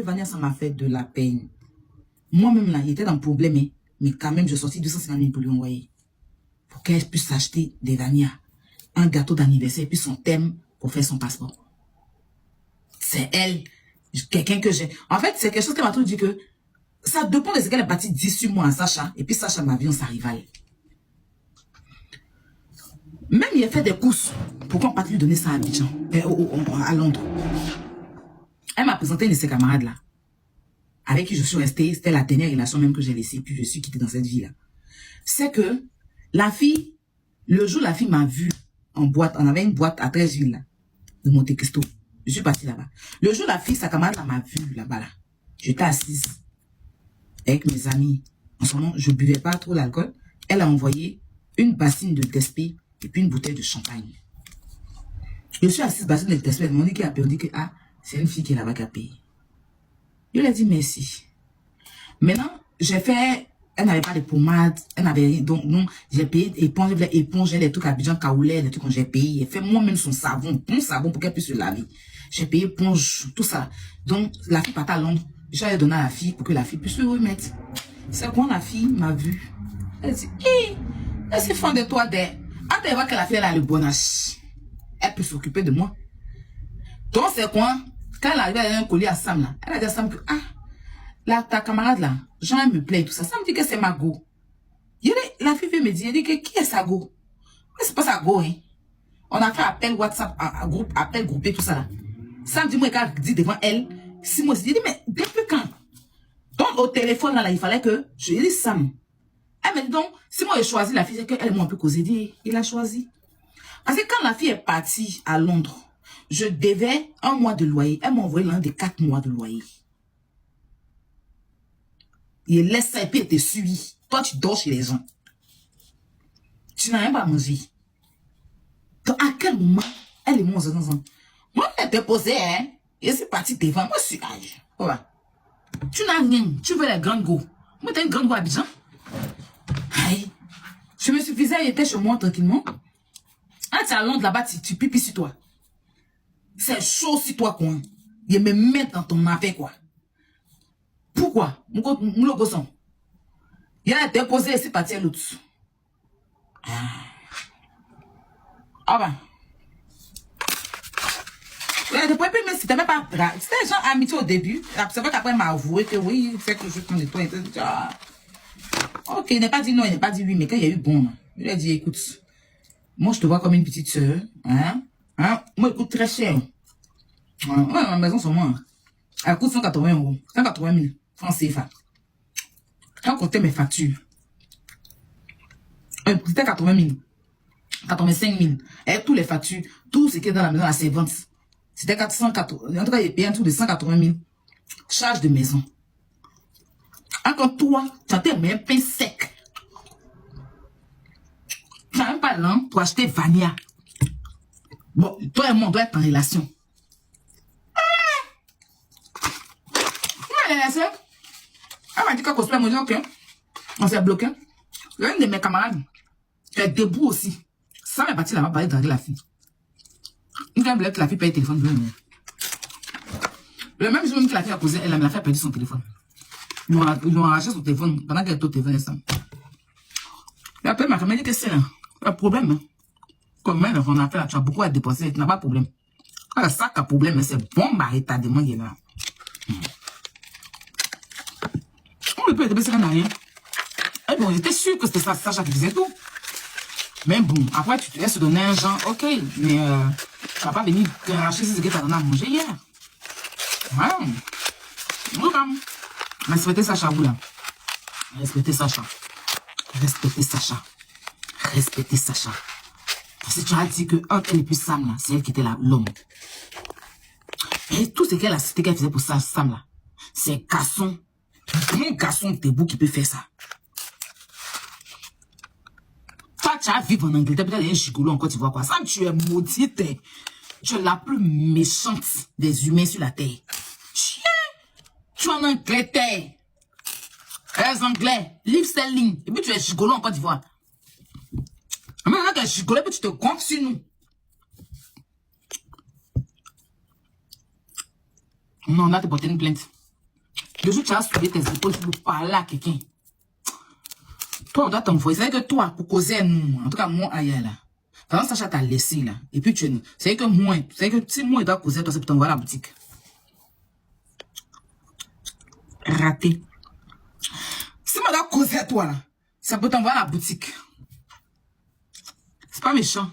appelé Vania, ça m'a fait de la peine. Moi-même, là, il était dans le problème, hein, mais quand même, j'ai sorti 250 000 pour lui envoyer. Pour qu'elle puisse s'acheter des Vania, un gâteau d'anniversaire, et puis son thème pour faire son passeport. C'est elle, quelqu'un que j'ai. En fait, c'est quelque chose qui m'a tout dit que ça dépend de ce qu'elle a bâti 18 mois à Sacha, et puis Sacha m'a vu, sa rivale. Même il a fait des courses. Pourquoi on ne peut pas lui donner ça à Abidjan, à Londres? Elle m'a présenté une de ses camarades là, avec qui je suis restée. C'était la dernière relation même que j'ai laissée, puis je suis quittée dans cette vie là. C'est que la fille, le jour la fille m'a vue en boîte, on avait une boîte à 13 villes là, de Monte Cristo. Je suis partie là-bas. Le jour la fille, sa camarade m'a vue là-bas là. J'étais assise avec mes amis. En ce moment, je buvais pas trop l'alcool. Elle a envoyé une bassine de Despé et puis une bouteille de champagne. Je suis assise bassine de Despé. Elle m'a dit qu'elle a perdu que ah, c'est une fille qui est là-bas qui a payé. Je lui ai dit merci. Maintenant, j'ai fait, elle n'avait pas de pommade, elle n'avait rien, donc non, j'ai payé éponge, éponge, les trucs à Abidjan, Kaoulé, les trucs que j'ai payé. J'ai fait moi-même son savon, mon savon pour qu'elle puisse se laver. J'ai payé éponge, tout ça. Donc, la fille partait à Londres. J'allais donner à la fille pour que la fille puisse se remettre. C'est quand la fille m'a vu. Elle dit, hé, elle s'est fan de toi des. Quand elle voit que la fille elle a le bon âge, elle peut s'occuper de moi. Donc, c'est quoi? Quand elle arrivait à un collier à Sam, là, elle a dit à Sam que, ah, là, ta camarade, là, Jean, elle me plaît et tout ça. Ça me dit que c'est ma go. La fille me dit, elle dit que qui est sa go? Mais c'est pas sa go, hein. On a fait appel WhatsApp, groupe, appel groupé, tout ça, là. Sam dit, moi, quand elle dit devant elle, si moi, je dis, mais depuis quand? Donc, au téléphone, là, il fallait que je dis Sam. Elle me dit donc, si moi, j'ai choisi la fille, c'est qu'elle m'a un peu causé. Dit, il a choisi. Parce que quand la fille est partie à Londres, je devais 1 mois de loyer. Elle m'a envoyé l'un des 4 mois de loyer. Il laisse ça et puis elle te suit. Toi, tu dors chez les gens. Tu n'as rien à manger. Donc, à quel moment, elle est mon enfant? Moi, elle était posée, hein. Et c'est parti devant. Moi, je suis âge. Voilà. Tu n'as rien. Tu veux les grandes go. Moi, t'as une grande go à Abidjan. Aïe. Je me suffisais, elle était chez moi tranquillement. Ah, tu es à Londres là-bas, tu pipis sur toi. C'est chaud sur toi, quoi. Il me met dans ton affaire, quoi. Pourquoi? Mon logo son. Il a été posé et c'est parti à l'autre. Ah ben. Mais c'était même pas grave. C'était genre amitié au début. C'est vrai qu'après, elle m'a avoué que oui, c'est que je prends de toi. Ok, il n'a pas dit non, il n'a pas dit oui, mais quand il y a eu bon, il a dit écoute, moi je te vois comme une petite soeur. Hein? Moi, elle coûte très cher. Ouais, ma maison, sur moi. Elle coûte 180 €. 180 000 francs CFA. Quand on comptait mes factures, c'était 80 000. 85 000. Et tous les factures, tout ce qui est dans la maison, la servante. C'était 480. En tout cas, il payé un truc de 180 000. Charge de maison. Encore toi, tu as tes mains pain sec. Tu n'as même pas l'an pour acheter Vania. Bon, toi et moi, on doit être en relation. Elle m'a dit qu'elle cosplay, moi, ok. On s'est bloqué. L'une de mes camarades est debout aussi. Ça m'est parti là-bas, parler de la fille. Une fois, que la fille paye le téléphone. Le même jour que la fille a causé, elle a fait perdu son téléphone. Ils l'ont arraché son téléphone pendant qu'elle était au téléphone ensemble. Et après, ma camarade dit que c'est un problème. Hein. Comme même, on a fait là, tu as beaucoup à dépenser, tu n'as pas de problème. Alors, ça, qui a problème, mais c'est bon, bah, retardement, il est là. On ne peut être ça n'a rien. Et bon, j'étais sûr que c'était ça, Sacha qui faisait tout. Mais bon, après, tu te laisses donner un genre, ok, mais tu vas pas venir cracher ce que tu as donné à manger hier. Ouais. Respectez Sacha, vous là. Respectez Sacha. Respectez Sacha. Respectez Sacha. Parce que tu as dit que entre elle et puis Sam, là, c'est elle qui était l'homme. Et tout ce qu'elle a cité qu'elle faisait pour ça, Sam, là, c'est un garçon. Un garçon debout qui peut faire ça. Toi, tu as vécu en Angleterre, peut-être un gigolo en Côte d'Ivoire, quoi. Sam, tu es maudite. Tu es la plus méchante des humains sur la terre. Tiens, tu es en Angleterre. Les Anglais, live selling. Et puis tu es gigolo en Côte d'Ivoire. Maintenant, tu es gigolo, et puis tu te comptes sur nous. Non, on a te porté une plainte. Le jour où tu as soulevé tes épaules pour parler à quelqu'un, toi, on doit t'envoyer. C'est que toi, pour causer nous, en tout cas, moi, ailleurs, là. Quand Sacha t'a laissé, là, et puis tu c'est que moi, c'est que si moi, il doit causer, toi, c'est pour t'envoyer à la boutique. Raté. Si moi, il doit causer à toi, là, ça peut t'envoyer à la boutique. C'est pas méchant.